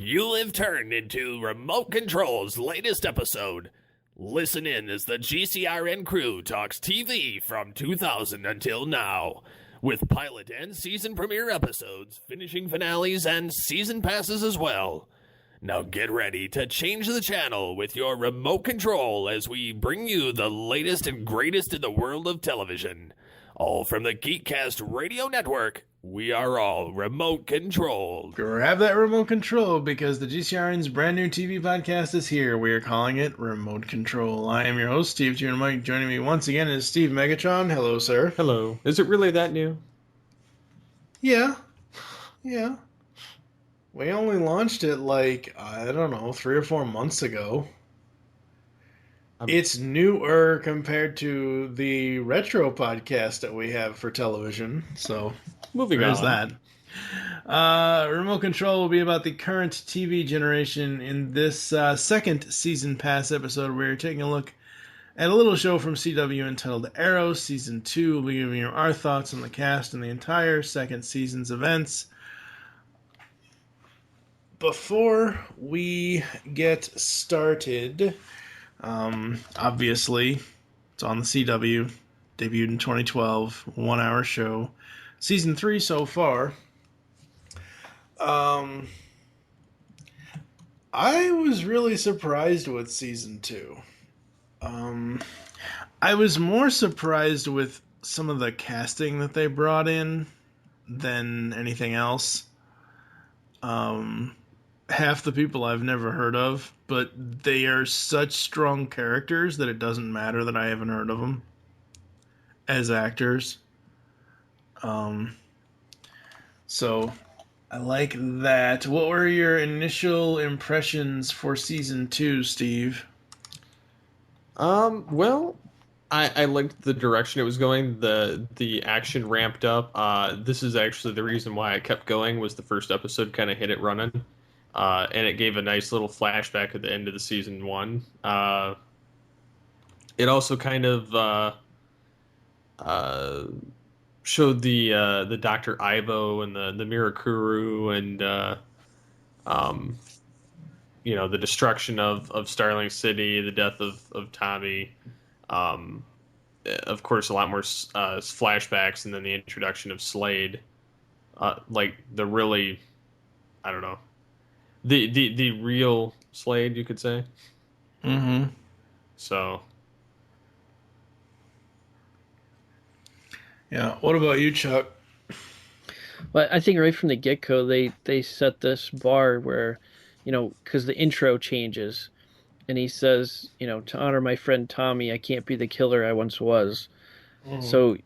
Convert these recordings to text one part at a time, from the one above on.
You have turned into Remote Control's latest episode. Listen in as the GCRN crew talks TV from 2000 until now, with pilot and season premiere episodes, finishing finales, and season passes as well. Now get ready to change the channel with your remote control as we bring you the latest and greatest in the world of television. All from the Geekcast Radio Network. We are all remote controlled. Grab that remote control because the GCRN's brand new TV podcast is here. We are calling it Remote Control. I am your host, Steve G. and Mike. Joining me once again is Steve Megatron. Hello, sir. Hello. Is it really that new? Yeah. We only launched it like, 3 or 4 months ago. It's newer compared to the retro podcast that we have for television. So, moving on. That. Remote Control will be about the current TV generation. In this second season pass episode, we're taking a look at a little show from CW entitled Arrow. Season 2 will be giving you our thoughts on the cast and the entire second season's events. Before we get started, obviously, it's on the CW, debuted in 2012, 1 hour show. Season 3 so far. I was really surprised with Season 2. I was more surprised with some of the casting that they brought in than anything else. Half the people I've never heard of, but they are such strong characters that it doesn't matter that I haven't heard of them as actors. So I like that. What were your initial impressions for season 2, Steve? Well, I liked the direction it was going. The action ramped up. This is actually the reason why I kept going, was the first episode kind of hit it running. And it gave a nice little flashback at the end of the season 1. It also kind of showed the Dr. Ivo and the Mirakuru and the destruction of Starling City, the death of Tommy. Of course, a lot more flashbacks, and then the introduction of Slade. Like the really, I don't know. The real Slade, you could say. Mm-hmm. So. Yeah. What about you, Chuck? Well, I think right from the get-go, they set this bar where, because the intro changes, and he says, to honor my friend Tommy, I can't be the killer I once was. Mm-hmm. So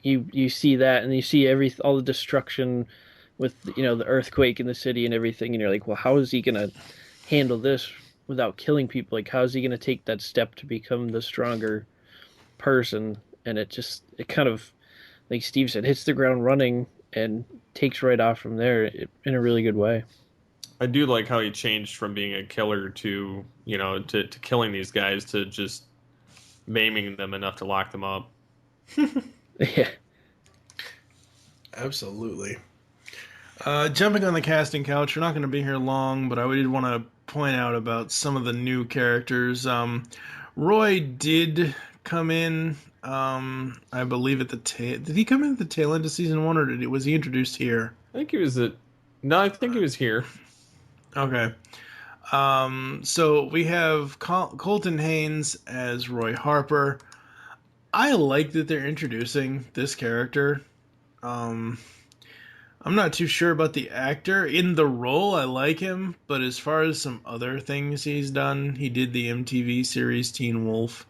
you see that, and you see all the destruction with, the earthquake in the city and everything, and you're like, well, how is he going to handle this without killing people? Like, how is he going to take that step to become the stronger person? And it kind of, like Steve said, hits the ground running and takes right off from there in a really good way. I do like how he changed from being a killer to killing these guys to just maiming them enough to lock them up. Yeah. Absolutely. Jumping on the casting couch, we're not going to be here long, but I did want to point out about some of the new characters. Roy did come in, I believe at the tail. Did he come in at the tail end of season 1, or was he introduced here? I think he was I think he was here. Okay. So we have Colton Haynes as Roy Harper. I like that they're introducing this character. I'm not too sure about the actor. In the role, I like him, but as far as some other things he's done, he did the MTV series Teen Wolf.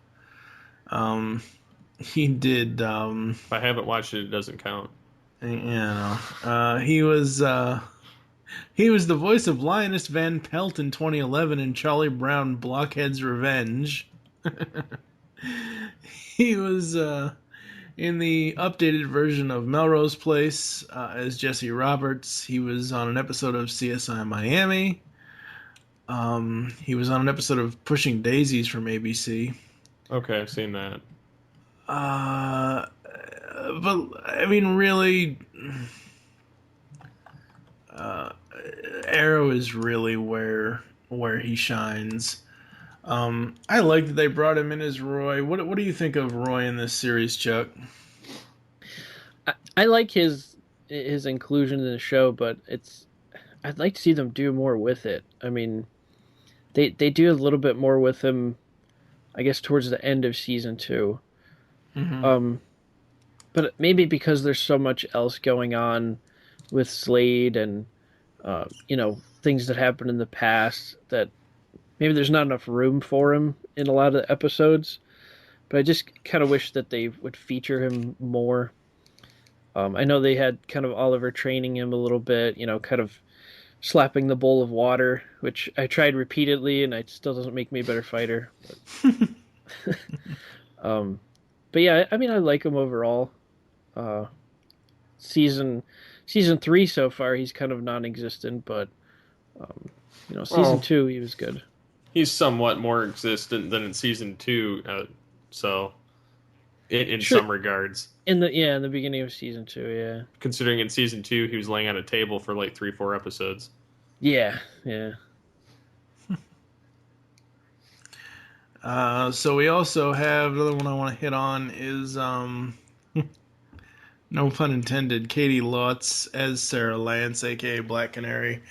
He did... if I haven't watched it, it doesn't count. He was the voice of Lioness Van Pelt in 2011 in Charlie Brown Blockhead's Revenge. He was... in the updated version of Melrose Place as Jesse Roberts. He was on an episode of CSI Miami. He was on an episode of Pushing Daisies from ABC. Okay, I've seen that. But, I mean, really... Arrow is really where he shines. I like that they brought him in as Roy. What do you think of Roy in this series, Chuck? I like his inclusion in the show, but I'd like to see them do more with it. I mean, they do a little bit more with him, I guess, towards the end of season 2. Mm-hmm. But maybe because there's so much else going on with Slade and things that happened in the past, that maybe there's not enough room for him in a lot of the episodes. But I just kind of wish that they would feature him more. I know they had kind of Oliver training him a little bit, kind of slapping the bowl of water, which I tried repeatedly, and it still doesn't make me a better fighter. But yeah, I mean, I like him overall. Season 3 so far, he's kind of non-existent, but season 2 he was good. He's somewhat more existent than in season 2, so in some regards. In the beginning of season 2, yeah. Considering in season 2 he was laying on a table for like 3-4 episodes. Yeah. So we also have another one I want to hit on is no pun intended, Katie Lotz as Sarah Lance, aka Black Canary.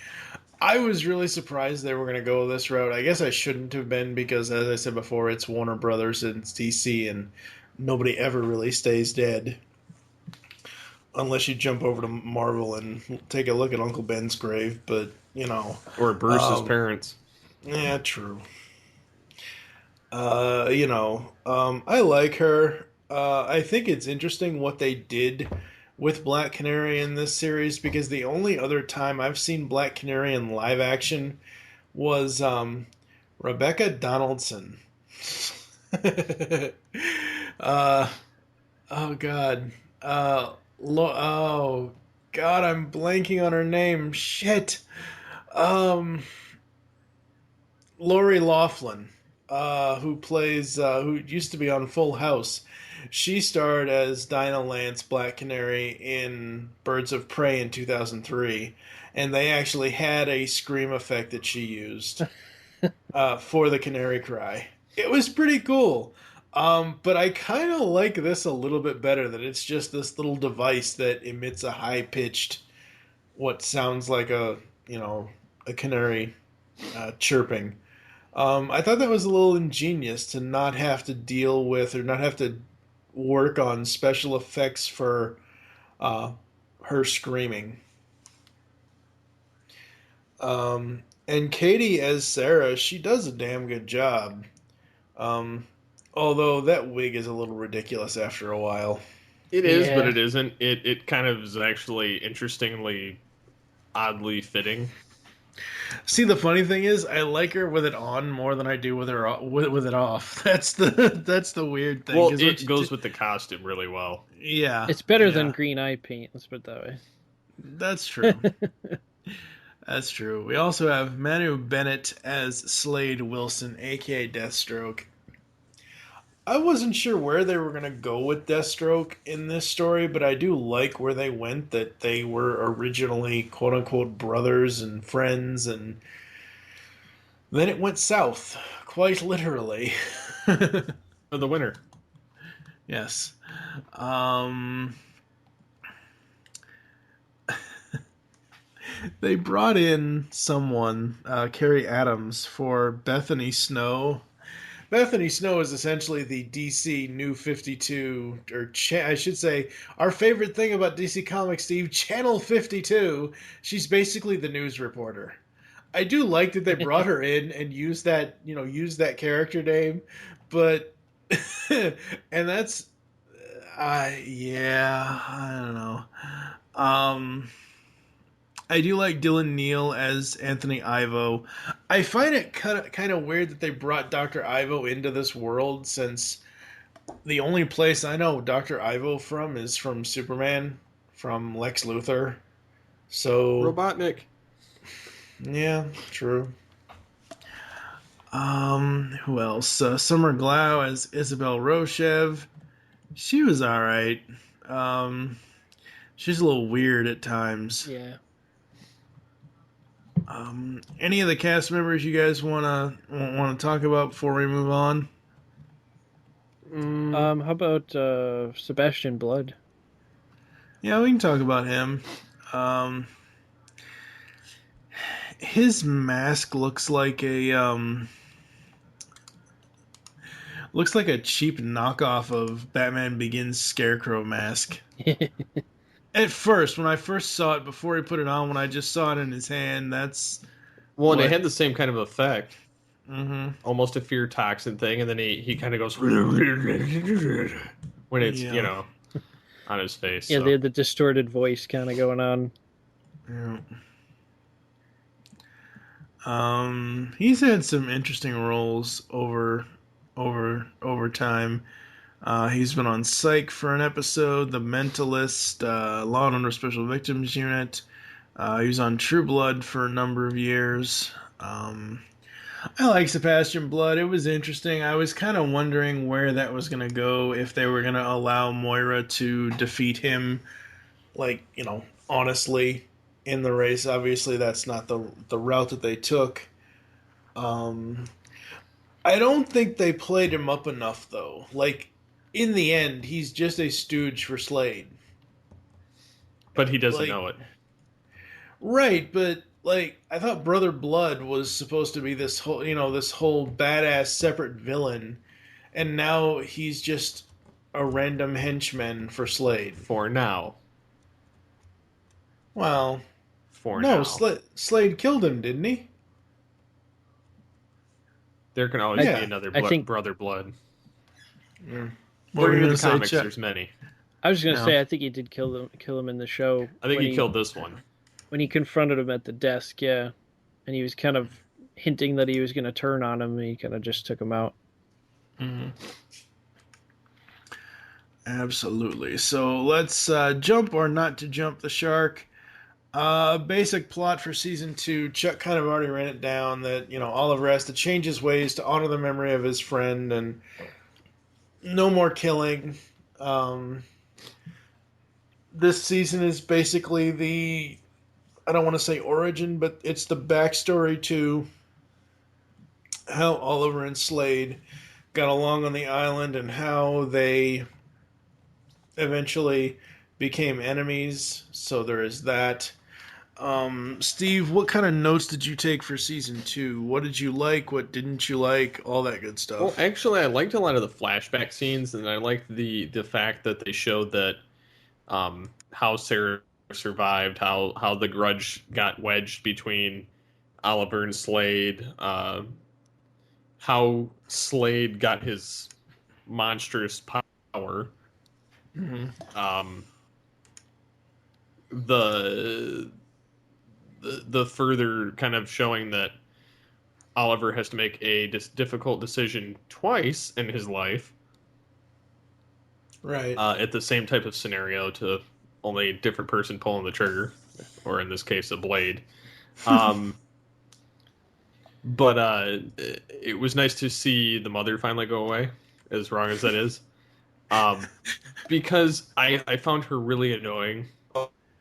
I was really surprised they were going to go this route. I guess I shouldn't have been because, as I said before, it's Warner Brothers and it's DC, and nobody ever really stays dead. Unless you jump over to Marvel and take a look at Uncle Ben's grave, but, Or Bruce's parents. Yeah, true. I like her. I think it's interesting what they did with Black Canary in this series, because the only other time I've seen Black Canary in live action was Rebecca Donaldson. Oh God. Oh God, I'm blanking on her name. Shit. Lori Loughlin, who used to be on Full House. She starred as Dinah Lance, Black Canary, in Birds of Prey in 2003, and they actually had a scream effect that she used for the Canary Cry. It was pretty cool. But I kind of like this a little bit better, that it's just this little device that emits a high-pitched, what sounds like a canary chirping. I thought that was a little ingenious to not have to deal with or not have to work on special effects for her screaming. And Katie as Sarah, she does a damn good job. Although that wig is a little ridiculous after a while. It is, but it isn't. It kind of is actually interestingly, oddly fitting. See, the funny thing is, I like her with it on more than I do with her with it off. That's the weird thing. Well, it goes with the costume really well. Yeah, it's better than green eye paint. Let's put it that way. That's true. That's true. We also have Manu Bennett as Slade Wilson, aka Deathstroke. I wasn't sure where they were going to go with Deathstroke in this story, but I do like where they went, that they were originally quote-unquote brothers and friends, and then it went south, quite literally. For the winter. Yes. They brought in someone, Carrie Adams, for Bethany Snow. Bethany Snow is essentially the DC New 52, or I should say, our favorite thing about DC Comics, Steve, Channel 52. She's basically the news reporter. I do like that they brought her in and used that character name, but and that's, I don't know. I do like Dylan Neal as Anthony Ivo. I find it kind of weird that they brought Dr. Ivo into this world, since the only place I know Dr. Ivo from is from Superman, from Lex Luthor. So Robotnik. Yeah, true. Who else? Summer Glau as Isabel Rochev. She was alright. She's a little weird at times. Yeah. Any of the cast members you guys wanna talk about before we move on? How about Sebastian Blood? Yeah, we can talk about him. His mask looks like a cheap knockoff of Batman Begins Scarecrow mask. At first, when I first saw it, before he put it on, when I just saw it in his hand, that's and it had the same kind of effect. Mm-hmm. Almost a fear toxin thing, and then he kind of goes when it's on his face. Yeah, so. they had the distorted voice kind of going on. Yeah. He's had some interesting roles over time. He's been on Psych for an episode, The Mentalist, Law and Order Special Victims Unit. He was on True Blood for a number of years. I like Sebastian Blood. It was interesting. I was kind of wondering where that was going to go, if they were going to allow Moira to defeat him, honestly, in the race. Obviously, that's not the route that they took. I don't think they played him up enough, though. In the end, he's just a stooge for Slade. But he doesn't know it. Right, but I thought Brother Blood was supposed to be this whole badass separate villain, and now he's just a random henchman for Slade. For now. Well, now. Slade killed him, didn't he? There can always be another Brother Blood. Yeah. According to the comics, there's many. I was going to say, I think he did kill him in the show. I think he killed this one. When he confronted him at the desk, yeah. And he was kind of hinting that he was going to turn on him, and he kind of just took him out. Mm-hmm. Absolutely. So let's jump or not to jump the shark. Basic plot for season 2. Chuck kind of already ran it down that, Oliver has to change his ways to honor the memory of his friend and no more killing. This season is basically I don't want to say origin, but it's the backstory to how Oliver and Slade got along on the island and how they eventually became enemies. So there is that. Steve, what kind of notes did you take for season 2? What did you like? What didn't you like? All that good stuff. Well, actually, I liked a lot of the flashback scenes, and I liked the fact that they showed that how Sarah survived, how the grudge got wedged between Oliver and Slade, how Slade got his monstrous power. Mm-hmm. The further kind of showing that Oliver has to make a difficult decision twice in his life. Right. At the same type of scenario, to only a different person pulling the trigger, or in this case, a blade. But it was nice to see the mother finally go away, as wrong as that is. Because I found her really annoying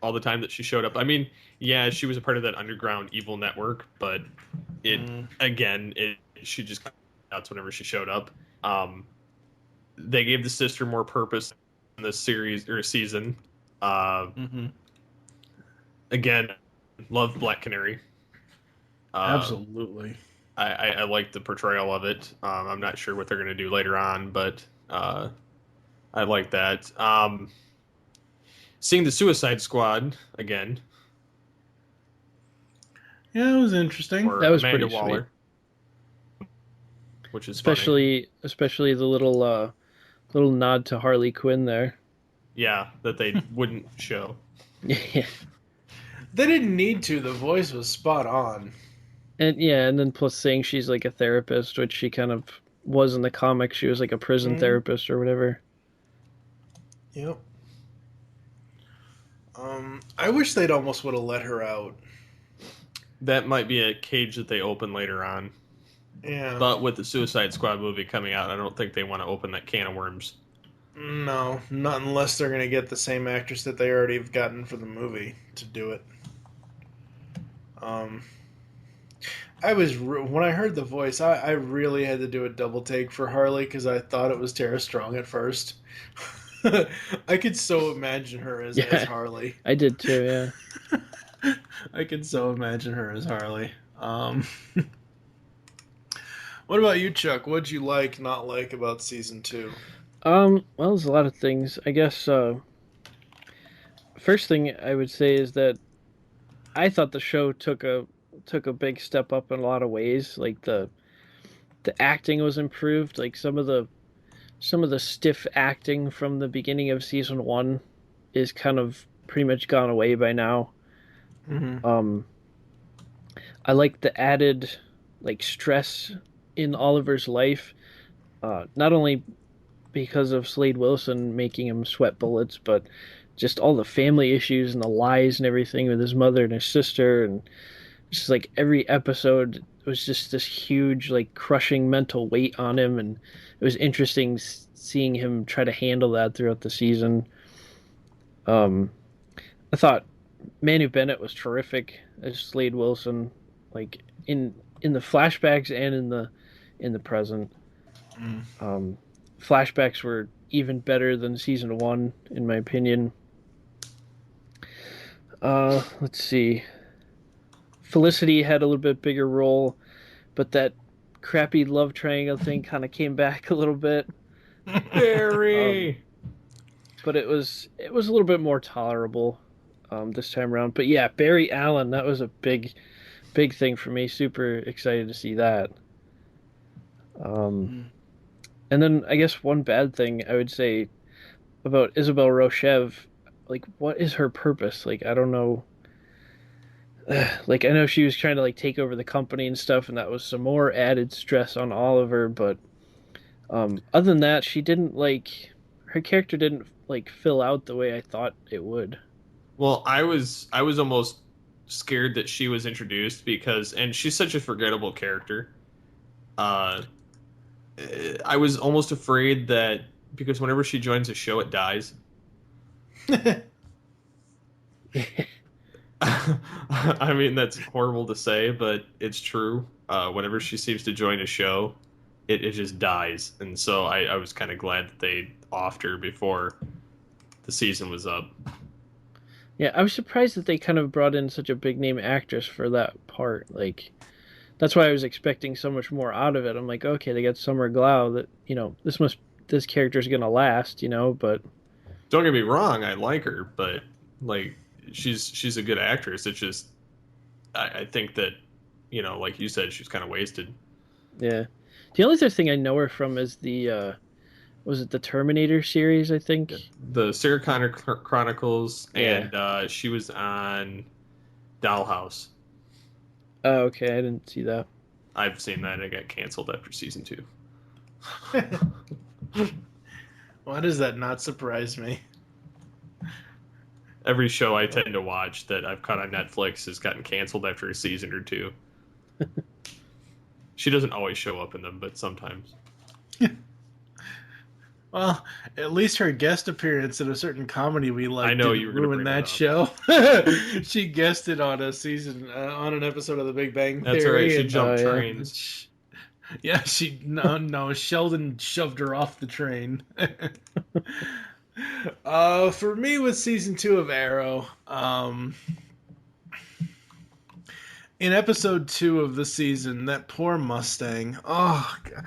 all the time that she showed up. I mean, yeah, she was a part of that underground evil network, but she just got nuts whenever she showed up. They gave the sister more purpose in this series or season. Again, love Black Canary. Absolutely. I like the portrayal of it. I'm not sure what they're going to do later on, but I like that. Seeing the Suicide Squad again. Yeah, it was interesting. That was Amanda pretty Waller, sweet. Which is especially the little nod to Harley Quinn there. Yeah, that they wouldn't show. Yeah. They didn't need to. The voice was spot on. And then plus saying she's like a therapist, which she kind of was in the comics. She was like a prison therapist or whatever. Yep. I wish they'd almost would have let her out. That might be a cage that they open later on. Yeah. But with the Suicide Squad movie coming out, I don't think they want to open that can of worms. No, not unless they're going to get the same actress that they already have gotten for the movie to do it. When I heard the voice, I really had to do a double take for Harley because I thought it was Tara Strong at first. I could so imagine her as Harley. I did too. Yeah. I could so imagine her as Harley. What about you, Chuck? What'd you like, not like about season 2? Well, there's a lot of things. I guess first thing I would say is that I thought the show took a big step up in a lot of ways. Like the acting was improved. Like some of the stiff acting from the beginning of season 1 is kind of pretty much gone away by now. Mm-hmm. I like the added like stress in Oliver's life, not only because of Slade Wilson making him sweat bullets, but just all the family issues and the lies and everything with his mother and his sister, and just like every episode was just this huge like crushing mental weight on him, and it was interesting seeing him try to handle that throughout the season. I thought Manu Bennett was terrific as Slade Wilson, like in the flashbacks and in the present. Flashbacks were even better than season 1, in my opinion. Let's see. Felicity had a little bit bigger role, but that crappy love triangle thing kind of came back a little bit. Barry. But it was a little bit more tolerable this time around. But yeah, Barry Allen, that was a big thing for me. Super excited to see that. And then I guess one bad thing I would say about Isabel Rochev, like what is her purpose? Like I don't know. Like I know she was trying to like take over the company and stuff, and that was some more added stress on Oliver. But other than that, her character didn't like fill out the way I thought it would. Well, I was almost scared that she was introduced and she's such a forgettable character. I was almost afraid that because whenever she joins a show, it dies. I mean, that's horrible to say, but it's true. Whenever she seems to join a show, it just dies. And so I was kind of glad that they offed her before the season was up. Yeah, I was surprised that they kind of brought in such a big name actress for that part. Like, that's why I was expecting so much more out of it. I'm like, okay, they got Summer Glau. That, you know, this character's gonna last, you know. But don't get me wrong, I like her, but like she's a good actress. It's just I think that, you know, like you said, she's kind of wasted. Yeah, the only other thing I know her from is the was it the Terminator series? I think the Sarah Connor Chronicles, and she was on Dollhouse. Oh, okay, I didn't see that. I've seen that. It got canceled after season 2. Why does that not surprise me? Every show I tend to watch that I've caught on Netflix has gotten canceled after a season or 2. She doesn't always show up in them, but sometimes. Well, at least her guest appearance in a certain comedy we like I know you were ruin that show. She guested on a season, on an episode of The Big Bang Theory. That's all right. She jumped trains. Yeah, Sheldon shoved her off the train. For me, with season 2 of Arrow, in episode 2 of the season, that poor Mustang. Oh, God.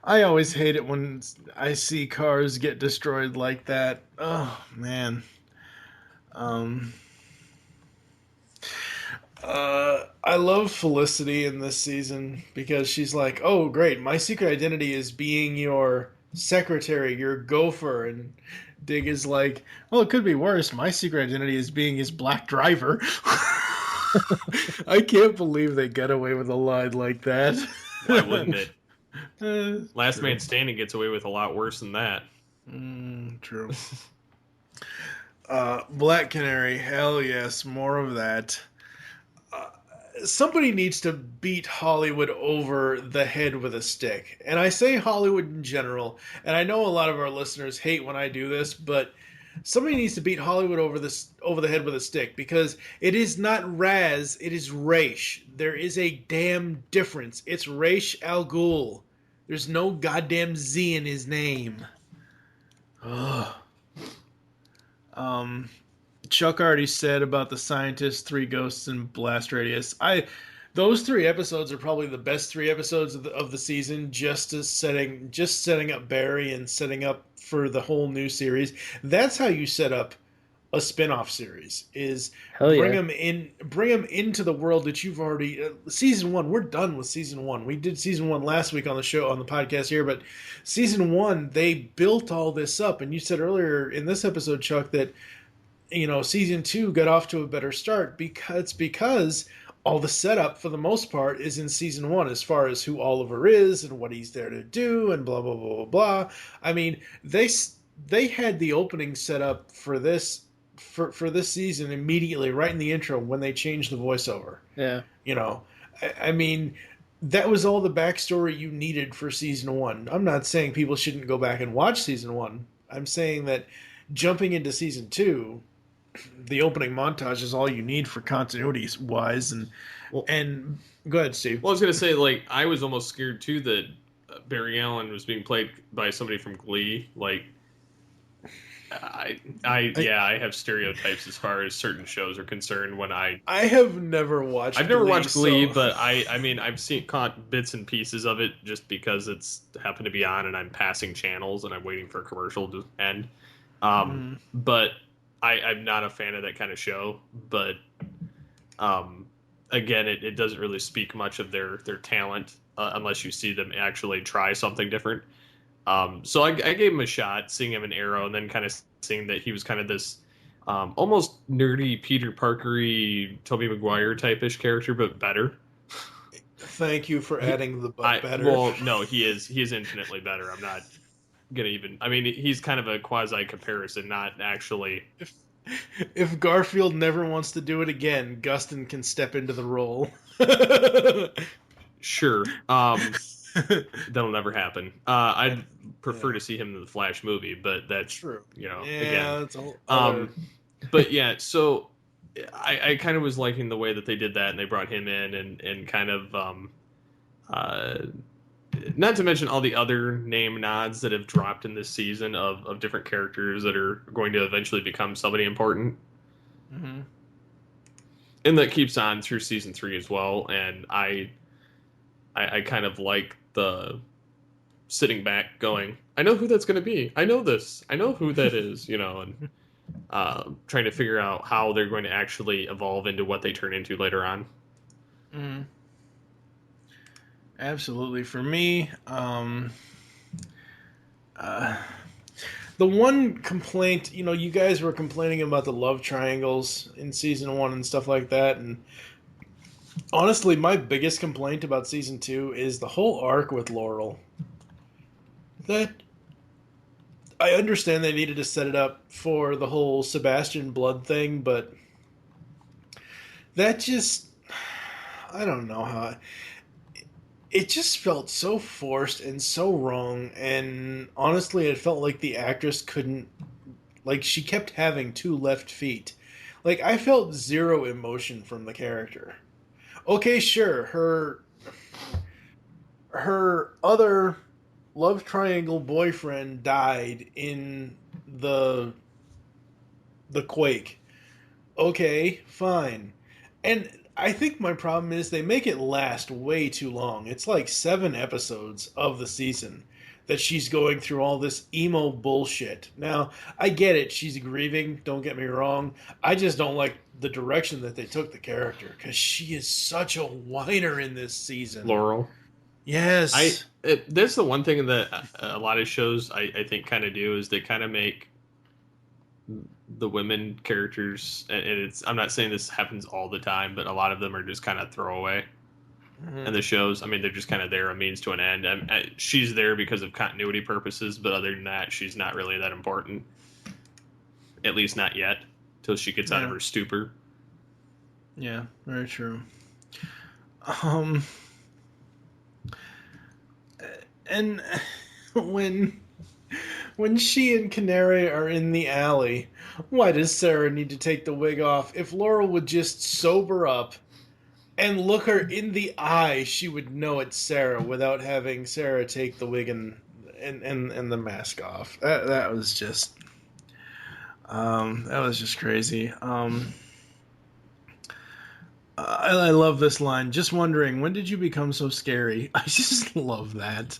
I always hate it when I see cars get destroyed like that. Oh, man. I love Felicity in this season because she's like, oh, great, my secret identity is being your secretary, your gopher. And Dig is like, well, it could be worse. My secret identity is being his black driver. I can't believe they got away with a line like that. Why wouldn't it? Last Man Standing gets away with a lot worse than that. True. Black Canary, hell yes, more of that. Somebody needs to beat Hollywood over the head with a stick. And I say Hollywood in general, and I know a lot of our listeners hate when I do this, but somebody needs to beat Hollywood over the head with a stick, because it is not Raz, it is Raish. There is a damn difference. It's Raish Al Ghul. There's no goddamn Z in his name. Ugh. Chuck already said about the scientist, three ghosts, and blast radius. Those 3 episodes are probably the best 3 episodes of the season, just setting up Barry and setting up for the whole new series. That's how you set up a spin-off series, is bring them into the world that you've already season 1. We're done with season 1. We did season 1 last week on the show, on the podcast here, but season 1 they built all this up, and you said earlier in this episode, Chuck, that season 2 got off to a better start because all the setup, for the most part, is in season 1, as far as who Oliver is and what he's there to do and blah, blah, blah, blah, blah. I mean, they had the opening set up for this season immediately, right in the intro, when they changed the voiceover. Yeah. I mean, that was all the backstory you needed for season 1. I'm not saying people shouldn't go back and watch season 1. I'm saying that jumping into season 2, the opening montage is all you need for continuity wise, and go ahead, Steve. Well, I was gonna say, like, I was almost scared too that Barry Allen was being played by somebody from Glee. Like, I have stereotypes as far as certain shows are concerned. When I have never watched. I've never watched Glee, but I mean, I've caught bits and pieces of it just because it's happened to be on, and I'm passing channels and I'm waiting for a commercial to end. But I'm not a fan of that kind of show, but again, it doesn't really speak much of their talent unless you see them actually try something different. So I gave him a shot, seeing him in Arrow, and then kind of seeing that he was kind of this almost nerdy Peter Parker-y, Tobey Maguire type-ish character, but better. Thank you for adding the better. Well, no, he is infinitely better. I'm not gonna even. I mean, he's kind of a quasi comparison, not actually. If Garfield never wants to do it again, Gustin can step into the role. Sure. That'll never happen. I'd prefer to see him in the Flash movie, but that's true. Again. That's all. But yeah, so I kind of was liking the way that they did that, and they brought him in, and kind of not to mention all the other name nods that have dropped in this season of different characters that are going to eventually become somebody important. Mm-hmm. And that keeps on through season 3 as well. And I kind of like the sitting back going, I know who that's going to be. I know this. I know who that is, and trying to figure out how they're going to actually evolve into what they turn into later on. Mm-hmm. Absolutely. For me, the one complaint, you guys were complaining about the love triangles in season 1 and stuff like that, and honestly, my biggest complaint about season 2 is the whole arc with Laurel. That I understand they needed to set it up for the whole Sebastian Blood thing, but that just, I don't know how. It just felt so forced and so wrong, and honestly, it felt like the actress couldn't, like, she kept having 2 left feet. Like, I felt zero emotion from the character. Okay, sure, her other love triangle boyfriend died in the quake. Okay, fine. And I think my problem is they make it last way too long. It's like 7 episodes of the season that she's going through all this emo bullshit. Now, I get it. She's grieving. Don't get me wrong. I just don't like the direction that they took the character, because she is such a whiner in this season. Laurel. Yes. That's the one thing that a lot of shows I think kind of do, is they kind of make the women characters, and I'm not saying this happens all the time, but a lot of them are just kind of throwaway. Mm-hmm. And the shows, I mean, they're just kind of there, a means to an end. She's there because of continuity purposes, but other than that, she's not really that important. At least not yet, till she gets out of her stupor. Yeah, very true. And when she and Canary are in the alley, Why does Sarah need to take the wig off? If Laurel would just sober up and look her in the eye, she would know it's Sarah without having Sarah take the wig and the mask off. That was just crazy. I love this line. Just wondering, when did you become so scary? I just love that.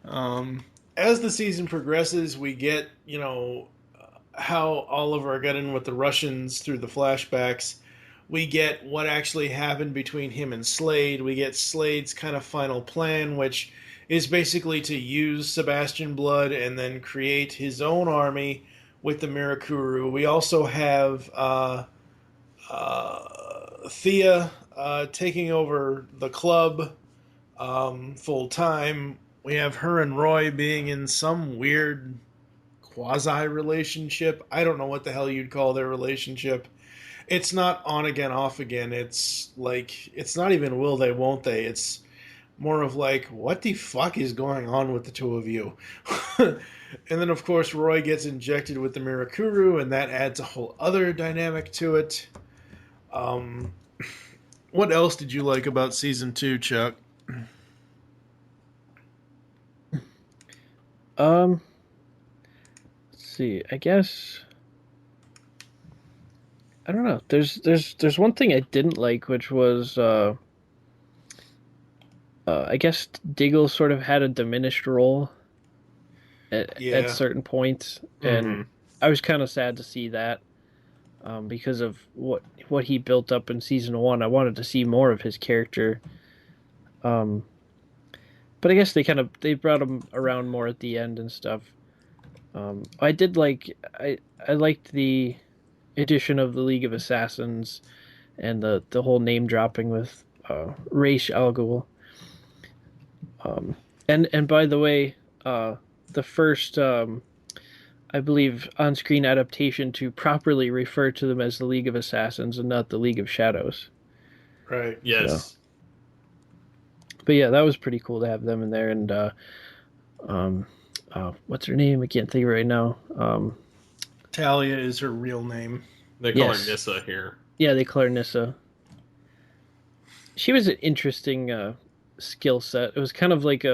As the season progresses, we get, how Oliver got in with the Russians through the flashbacks. We get what actually happened between him and Slade. We get Slade's kind of final plan, which is basically to use Sebastian Blood and then create his own army with the Mirakuru. We also have Thea taking over the club full time. We have her and Roy being in some weird quasi-relationship. I don't know what the hell you'd call their relationship. It's not on again, off again. It's like, it's not even will they, won't they. It's more of like, what the fuck is going on with the two of you? And then, of course, Roy gets injected with the Mirakuru, and that adds a whole other dynamic to it. What else did you like about Season 2, Chuck? Let's see. I guess I don't know. There's one thing I didn't like, which was I guess Diggle sort of had a diminished role at certain points, and I was kind of sad to see that because of what he built up in season 1. I wanted to see more of his character, but I guess they brought him around more at the end and stuff. I liked the addition of the League of Assassins and the whole name dropping with Ra's al Ghul. And by the way, the first I believe on-screen adaptation to properly refer to them as the League of Assassins and not the League of Shadows. Right. Yes. So, but yeah, that was pretty cool to have them in there. And what's her name? I can't think of it right now. Talia is her real name. They call her Nissa here. Yeah, they call her Nissa. She was an interesting skill set. It was kind of like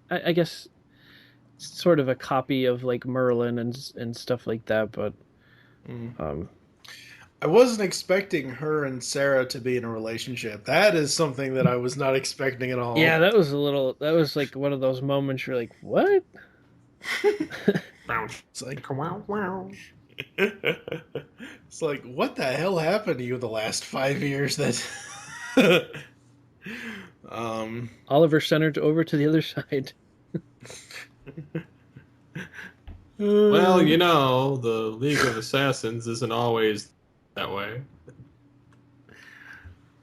I guess, sort of a copy of like Merlin and stuff like that. But I wasn't expecting her and Sarah to be in a relationship. That is something that I was not expecting at all. Yeah, that was like one of those moments you're like, what? It's like, wow. It's like, what the hell happened to you the last 5 years that Oliver centered over to the other side. Well, the League of Assassins isn't always that way.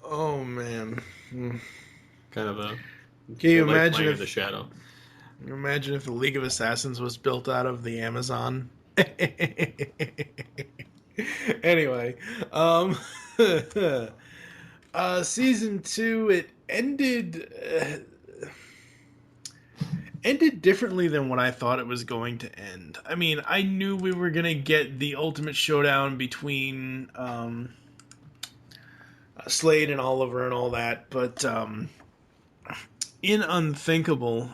Oh man. Kind of a. Can you imagine if the shadow? Imagine if the League of Assassins was built out of the Amazon. Anyway, season 2, it ended differently than what I thought it was going to end. I mean, I knew we were going to get the ultimate showdown between Slade and Oliver and all that, but in Unthinkable,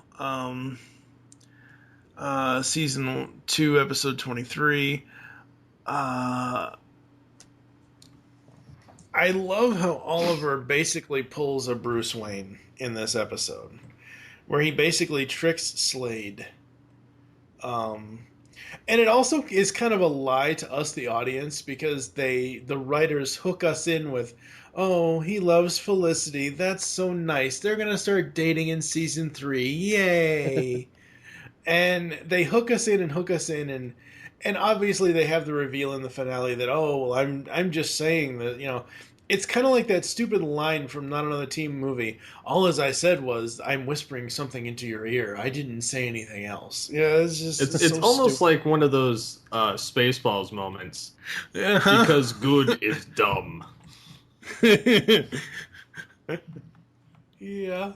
season 2, episode 23, I love how Oliver basically pulls a Bruce Wayne in this episode, where he basically tricks Slade. And it also is kind of a lie to us, the audience, because the writers hook us in with, oh, he loves Felicity. That's so nice. They're going to start dating in season 3. Yay. And they hook us in, and obviously they have the reveal in the finale that, oh, well, I'm just saying that, it's kind of like that stupid line from Not Another Teen Movie. All as I said was, I'm whispering something into your ear. I didn't say anything else. Yeah, it's just it's so almost stupid. like one of those Spaceballs moments. Because good is dumb. Yeah.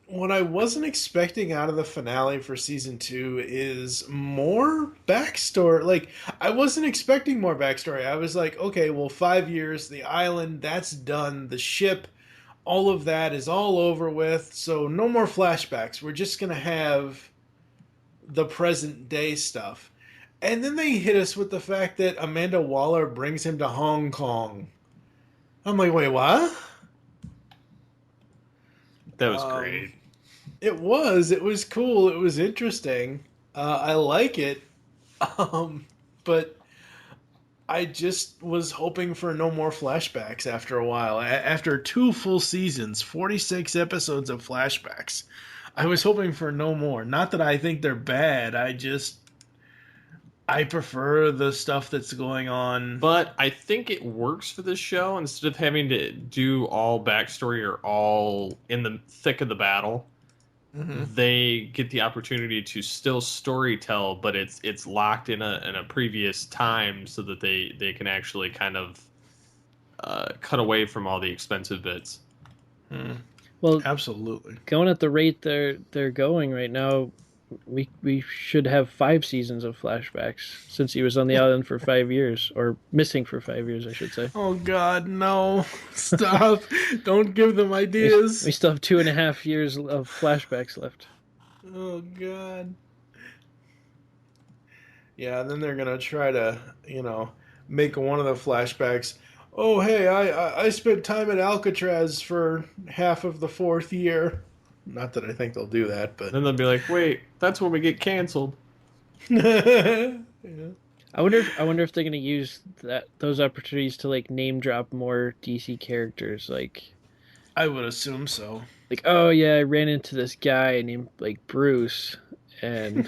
what I wasn't expecting out of the finale for season 2 is more backstory. Like, I wasn't expecting more backstory. I was like, okay, well, 5 years, the island, that's done. The ship, all of that is all over with. So, no more flashbacks. We're just going to have the present day stuff. And then they hit us with the fact that Amanda Waller brings him to Hong Kong. I'm like, wait, what? That was great. It was cool. It was interesting. I like it. But I just was hoping for no more flashbacks after a while. After 2 full seasons, 46 episodes of flashbacks, I was hoping for no more. Not that I think they're bad. I prefer the stuff that's going on. But I think it works for this show instead of having to do all backstory or all in the thick of the battle. Mm-hmm. They get the opportunity to still storytell, but it's locked in a previous time so that they can actually kind of cut away from all the expensive bits. Well, absolutely. Going at the rate they're going right now, we should have 5 seasons of flashbacks since he was on the island for 5 years, or missing for 5 years, I should say. Oh God, no! Stop! Don't give them ideas. We still have 2.5 years of flashbacks left. Oh God. Yeah, and then they're gonna try to, make one of the flashbacks. Oh, hey, I spent time at Alcatraz for half of the 4th year. Not that I think they'll do that, but then they'll be like, "Wait, that's when we get canceled." Yeah. I wonder if they're gonna use those opportunities to like name drop more DC characters. Like, I would assume so. Like, oh yeah, I ran into this guy named like Bruce, and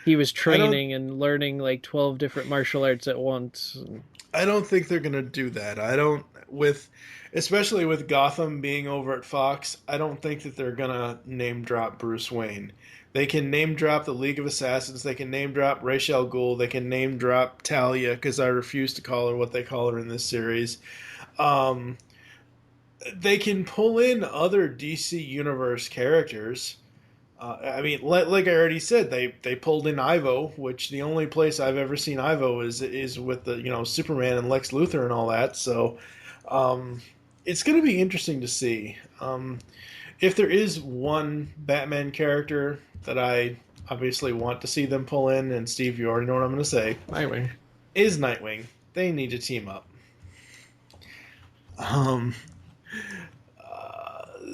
he was training and learning like 12 different martial arts at once. I don't think they're gonna do that. Especially with Gotham being over at Fox, I don't think that they're gonna name drop Bruce Wayne. They can name drop the League of Assassins. They can name drop Ra's al Ghul. They can name drop Talia, because I refuse to call her what they call her in this series. They can pull in other DC Universe characters. Like I already said, they pulled in Ivo, which the only place I've ever seen Ivo is with the Superman and Lex Luthor and all that. So it's going to be interesting to see. If there is one Batman character that I obviously want to see them pull in, and Steve, you already know what I'm going to say, Nightwing. Is Nightwing. They need to team up.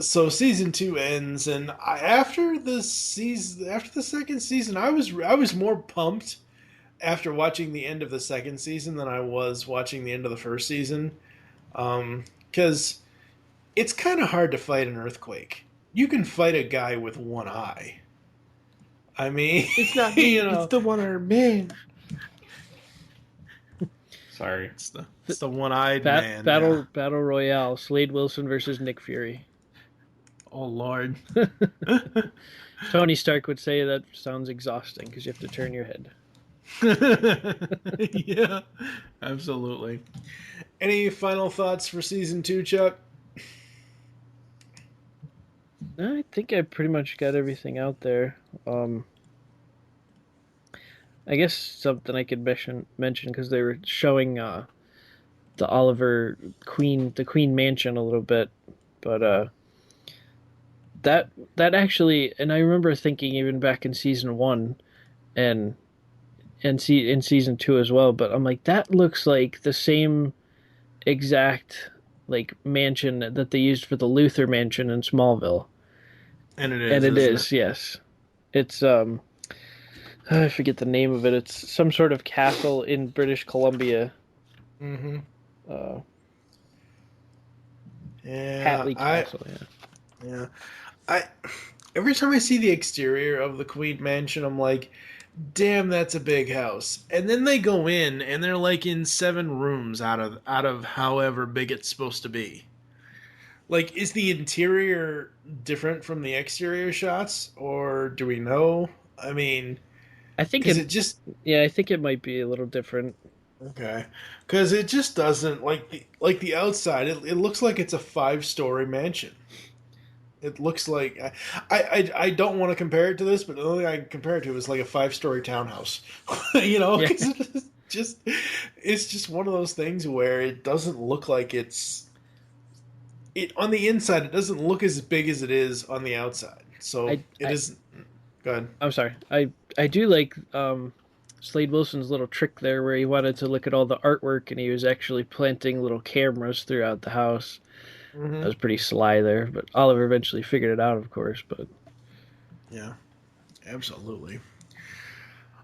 So season 2 ends, and after the second season, I was more pumped after watching the end of the second season than I was watching the end of the first season, because it's kind of hard to fight an earthquake. You can fight a guy with one eye. I mean, it's not me, it's the one-armed man. Sorry, it's the one-eyed man. Battle Royale: Slade Wilson versus Nick Fury. Oh Lord. Tony Stark would say that sounds exhausting because you have to turn your head. Yeah, absolutely. Any final thoughts for season 2, Chuck? I think I pretty much got everything out there. I guess something I could mention because they were showing the Queen Mansion a little bit, but that actually, and I remember thinking even back in season 1 and in season 2 as well, but I'm like, that looks like the same exact like mansion that they used for the Luthor mansion in Smallville. And it is. And it is, yes. It's I forget the name of it. It's some sort of castle in British Columbia. Mm-hmm. Hatley Castle, yeah. Every time I see the exterior of the Queen Mansion, I'm like, damn, that's a big house. And then they go in, and they're like in 7 rooms out of however big it's supposed to be. Like, is the interior different from the exterior shots, or do we know? I mean, I think I think it might be a little different. Okay, because it just doesn't like the outside. It looks like it's a 5-story mansion. It looks like I don't want to compare it to this, but the only thing I can compare it to is like a 5-story townhouse. Yeah. Because it's just one of those things where it doesn't look like it on the inside. It doesn't look as big as it is on the outside. So I, it I is. Go ahead. I'm sorry. I do like Slade Wilson's little trick there, where he wanted to look at all the artwork and he was actually planting little cameras throughout the house. That Hmm. was pretty sly there, but Oliver eventually figured it out, of course. But Yeah, absolutely.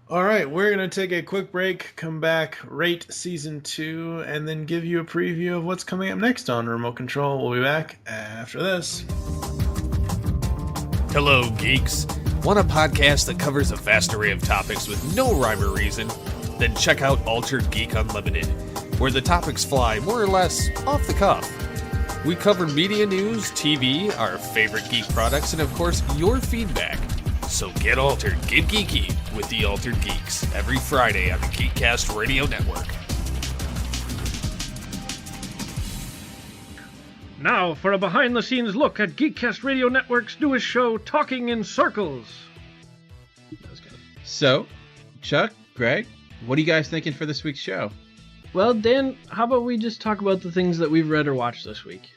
All right, we're going to take a quick break, come back, rate season 2, and then give you a preview of what's coming up next on Remote Control. We'll be back after this. Hello, geeks. Want a podcast that covers a vast array of topics with no rhyme or reason? Then check out Altered Geek Unlimited, where the topics fly more or less off the cuff. We cover media news, TV, our favorite geek products, and of course, your feedback. So get altered, get geeky with the Altered Geeks every Friday on the Geekcast Radio Network. now for a behind-the-scenes look at Geekcast Radio Network's newest show, Talking in Circles. That was good. So, Chuck, Greg, what are you guys thinking for this week's show? Well, Dan, how about we just talk about the things that we've read or watched this week?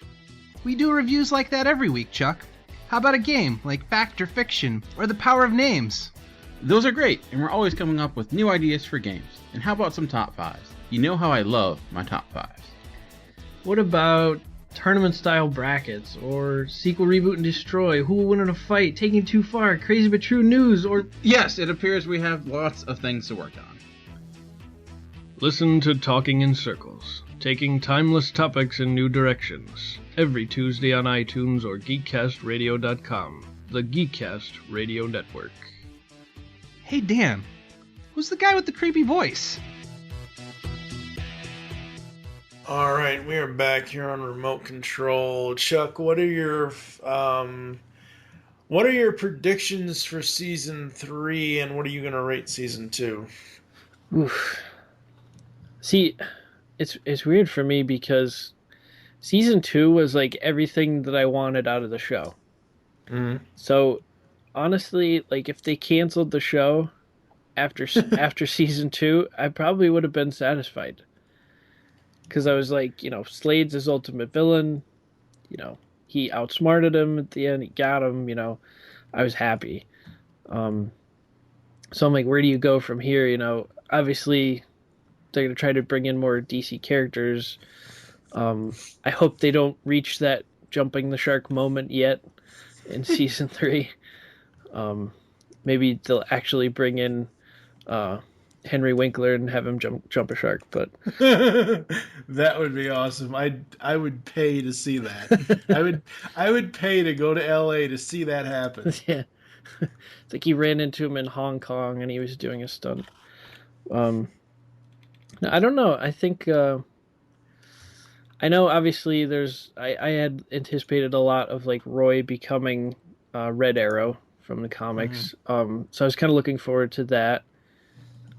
We do reviews like that every week, Chuck. How about a game like Fact or Fiction or The Power of Names? Those are great, and we're always coming up with new ideas for games. And how about some top fives? You know how I love my top fives. What about tournament-style brackets, or sequel, reboot, and destroy? Who will win in a fight? Taking it too far? Crazy but true news? Or Yes, it appears we have lots of things to work on. listen to Talking in Circles, taking timeless topics in new directions. Every Tuesday on iTunes or GeekCastRadio.com, the Geekcast Radio Network. Hey, Dan, who's the guy with the creepy voice? All right, we are back here on Remote Control. Chuck, what are your predictions for season 3, and what are you going to rate season 2? Oof. See, it's weird for me because season 2 was like everything that I wanted out of the show. Mm-hmm. So, honestly, like if they canceled the show after season 2, I probably would have been satisfied. Because I was like, Slade's his ultimate villain. He outsmarted him at the end. He got him. I was happy. So I'm like, where do you go from here? Obviously, they're going to try to bring in more DC characters. I hope they don't reach that jumping the shark moment yet in season 3. Maybe they'll actually bring in Henry Winkler and have him jump a shark, but That would be awesome. I would pay to see that. I would pay to go to LA to see that happen. yeah, it's like he ran into him in Hong Kong and he was doing a stunt. I don't know. I think I know. Obviously, I had anticipated a lot of like Roy becoming Red Arrow from the comics. So I was kind of looking forward to that.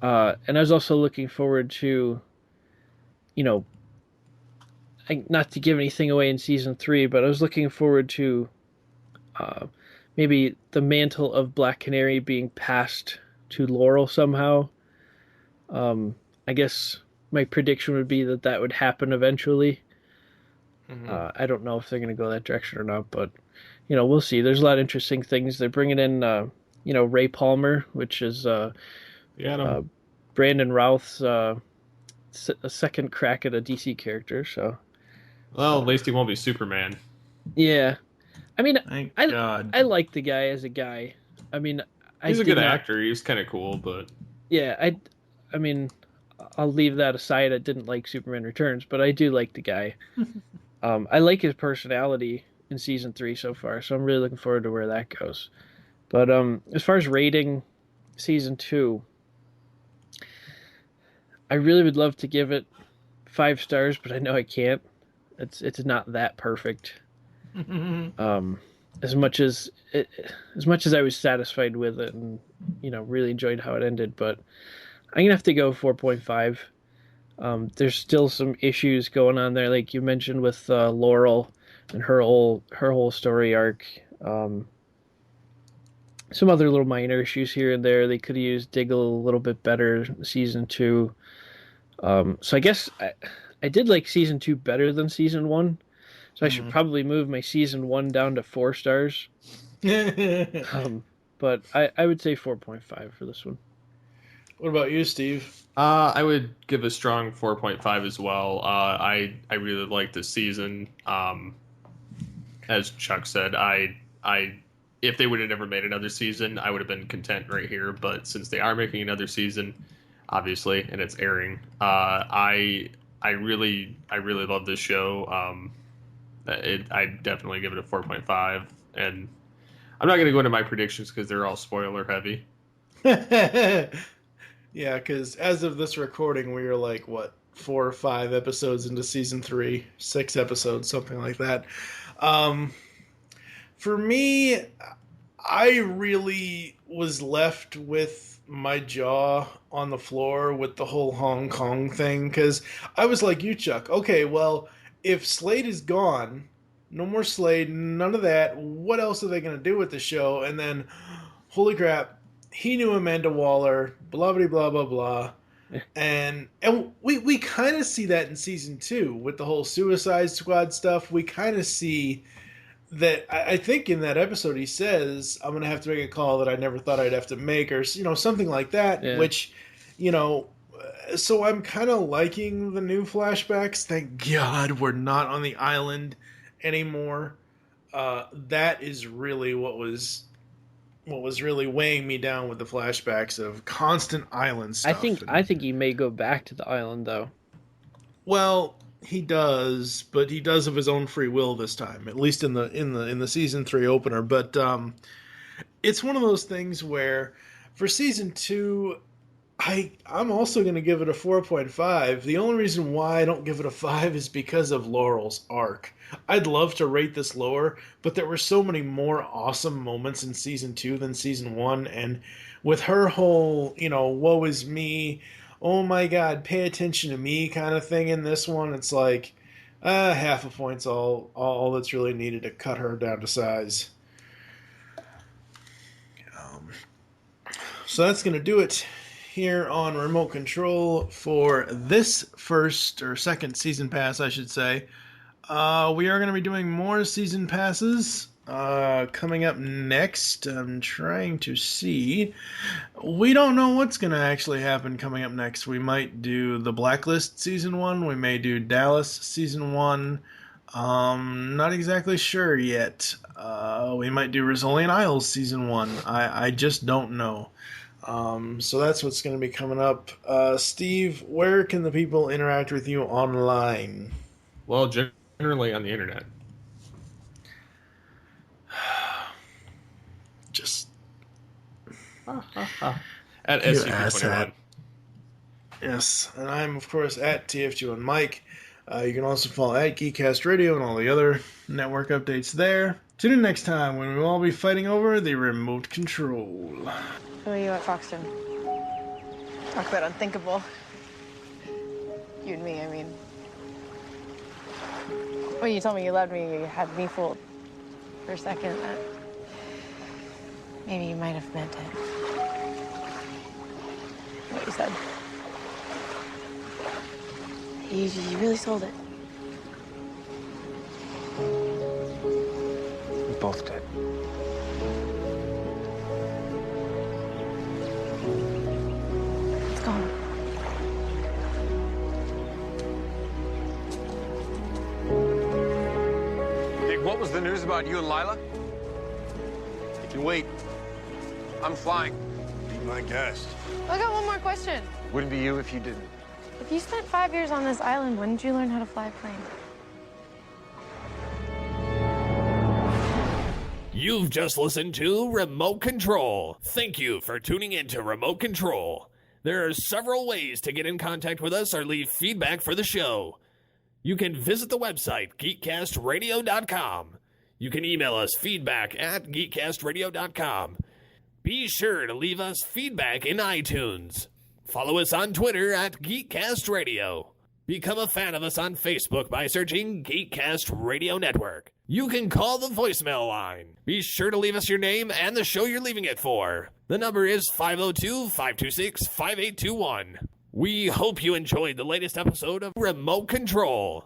And I was also looking forward to, not to give anything away in season 3, but I was looking forward to maybe the mantle of Black Canary being passed to Laurel somehow. I guess my prediction would be that would happen eventually. Mm-hmm. I don't know if they're going to go that direction or not, but, we'll see. There's a lot of interesting things. They're bringing in, Ray Palmer, which is Brandon Routh's a second crack at a DC character. So, Well, at least he won't be Superman. yeah, I mean, Thank God. I like the guy as a guy. I mean, He's a good actor. He's kind of cool, but Yeah, I mean, I'll leave that aside. I didn't like Superman Returns, but I do like the guy. I like his personality in season 3 so far, so I'm really looking forward to where that goes. But as far as rating season 2, I really would love to give it 5 stars, but I know I can't. It's not that perfect. As much as I was satisfied with it and really enjoyed how it ended, but I'm gonna have to go 4.5. There's still some issues going on there, like you mentioned with Laurel and her whole story arc. Some other little minor issues here and there. They could have used Diggle a little bit better in season 2. So I guess I did like season 2 better than season 1. So I should probably move my season 1 down to 4 stars. But I would say 4.5 for this one. What about you, Steve? I would give a strong 4.5 as well. I really like this season. As Chuck said, I if they would have never made another season, I would have been content right here. But since they are making another season, obviously, and it's airing, I really love this show. I definitely give it a 4.5, and I'm not going to go into my predictions because they're all spoiler heavy. Yeah, because as of this recording, we are like, 4 or 5 episodes into season 3, 6 episodes, something like that. For me, I really was left with my jaw on the floor with the whole Hong Kong thing, because I was like you, Chuck. Okay, well, if Slade is gone, no more Slade, none of that, what else are they going to do with the show? And then, holy crap, he knew Amanda Waller, blah, blah, blah, blah, blah. And we kind of see that in season 2 with the whole Suicide Squad stuff. We kind of see that. I think in that episode he says, I'm going to have to make a call that I never thought I'd have to make, or something like that, which, so I'm kind of liking the new flashbacks. Thank God we're not on the island anymore. That is really what was really weighing me down with the flashbacks of constant island stuff. I think he may go back to the island though. Well, he does, but he does of his own free will this time, at least in the season 3 opener. But it's one of those things where for season 2, I'm also going to give it a 4.5. The only reason why I don't give it a 5 is because of Laurel's arc. I'd love to rate this lower, but there were so many more awesome moments in season 2 than season 1, and with her whole, woe is me, oh my God, pay attention to me kind of thing in this one, it's like, half a point's all that's really needed to cut her down to size. So that's going to do it here on Remote Control for this first or second season pass, I should say. We are going to be doing more season passes coming up next. I'm trying to see. We don't know what's going to actually happen coming up next. We might do the Blacklist season 1. We may do Dallas season 1. Not exactly sure yet. We might do Rizzolian Isles season 1. I just don't know. So that's what's going to be coming up. Steve, where can the people interact with you online? Well, generally on the internet. Just at SCP-21. Yes, and I'm, of course, at TFG1 Mike. You can also follow at Geekcast Radio and all the other network updates there. Tune in next time when we'll all be fighting over the remote control. Who are you at Foxton? Talk about unthinkable. You and me, I mean. When you told me you loved me, you had me fooled for a second. That maybe you might have meant it. What you said. You really sold it. We both did. Let's go home. Dick, what was the news about you and Lila? You can wait. I'm flying. Be my guest. I got one more question. Wouldn't be you if you didn't. If you spent 5 years on this island, when did you learn how to fly a plane? You've just listened to Remote Control. Thank you for tuning in to Remote Control. There are several ways to get in contact with us or leave feedback for the show. You can visit the website, geekcastradio.com. You can email us feedback at geekcastradio.com. Be sure to leave us feedback in iTunes. Follow us on Twitter at Geekcast Radio. Become a fan of us on Facebook by searching Geekcast Radio Network. You can call the voicemail line. Be sure to leave us your name and the show you're leaving it for. The number is 502-526-5821. We hope you enjoyed the latest episode of Remote Control.